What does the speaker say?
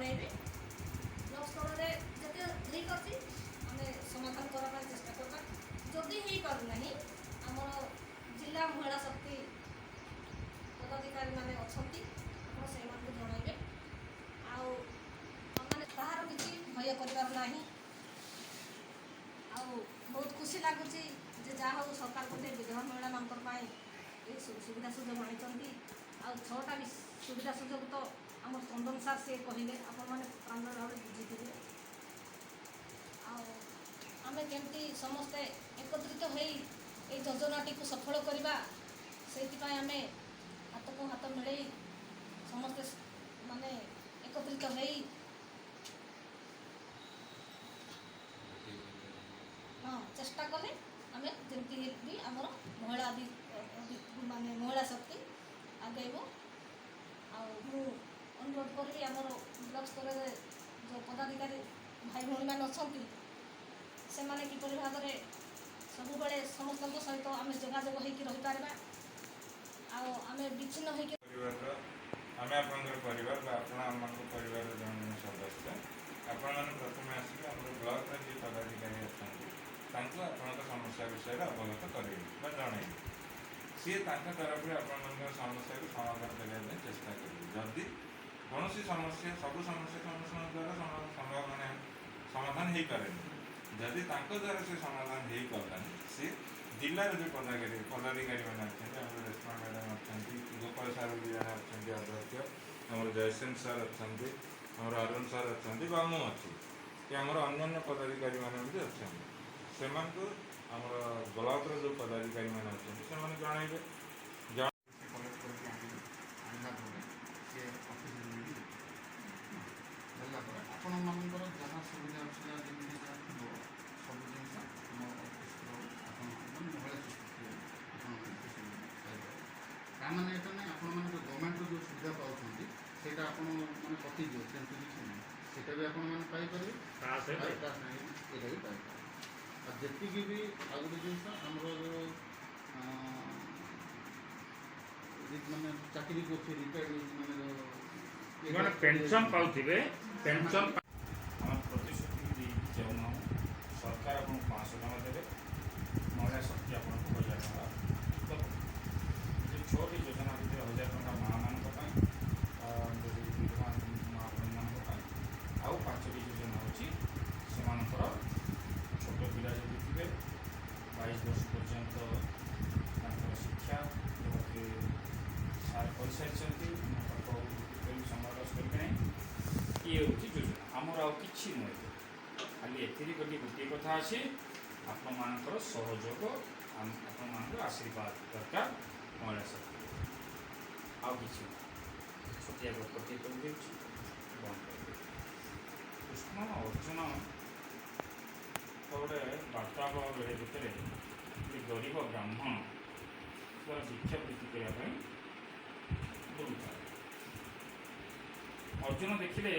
जनइबी block स्तर में जिते ठीक अच्छी आम समाधान करने चेष्टा करवा जदि हो पारना आमर जिला महिला शक्ति पदाधिकारी मैंने अच्छा से जनइबे आने तार किसी भय करना बहुत खुशी लगुच जहाँ हूँ सरकार गोटे विधवा महिला मान सुविधा सुजोग आनी छटा सुविधा सुजोग तो आम चंदन सार सी कहले आपण मैंने प्राण भाव बुझी आम केमती समस्ते एकत्रित हो योजनाटी को सफल करवा से आम हाथ को हाथ मिले समस्ते माने एकत्रित हो चेष्टा कले आम जमी भी आमर महिला माने महिला शक्ति आगेब अनुरोध करी आमर ब्लॉक स्तर जो पदाधिकारी भाई भाई मैंने अच्छा से मैंने किपर भाव में सब बड़े समस्त सहित आम जोगाजोग होकर रही पार्बा आम विच्छिन्न आम आप परिवार जन सदस्य आपण प्रथम आसिक ब्लॉक जी पदाधिकारी अच्छा आपण समस्या विषय अवगत करेंगे जन सी तरफ आपण समस्या को समाधान करने चेष्टा करेंगे जदि कौन समस्या सब समस्या समस्या द्वारा संभव मैंने समाधान हो पारे जदि द्वारा से समाधान हो पारानी सी जिलार जो पदाधिकारी मैंने अच्छा रेशमा मैडम अच्छा गोपाल सार भी जन अच्छा अध्यक्ष आम जयसेन सार अच्छा आम अरुण सार अच्छा मु अच्छी कि आम अन्य पदाधिकारी मैंने भी अच्छा से ब्लॉक जो पदाधिकारी मैंने अच्छा से जनइबे आपण मानकर जहाँ सुविधा अच्छी जमी जहाँ थो सब जिन महिला ताने यहाँ ना आपण मैंने गवर्नमेंट जो सुविधा पाँच से मैंने कटिज सेमती किसी ना सीटा भी आपण मैंने पाइपर यहाँ भी पाइपर जी भी आ गए जिन आमर जो मैंने चाकरी कर रिटायर्ड मैंने पेंशन पाउथिबे पेंशन हम प्रतिश्रुति जाऊना सरकार आपको 500 टका देवे महिला शक्ति आपको 1000 टका तो छोटी योजना भितर 1000 टका माँ मान विधवा माँ मान आउ 5टी योजना अच्छी से छोट पिला जब थे 22 वर्ष पर्यंत शिक्षा सार कर सारी समावेश करके ये हूँ योजना आमर आउ कि नुहे खाली एथि गोटे कथा अच्छे आपण मान सहयोग आपण आशीर्वाद दरकार महिला शक्ति आउ कि छोटिया गपटे कर बंद कर कृष्ण अर्जुन गोटे वार्तालाप बेले भितर गरीब ब्राह्मण द्वारा भिक्षा वृत्ति करने बुलूता अर्जुन देखिले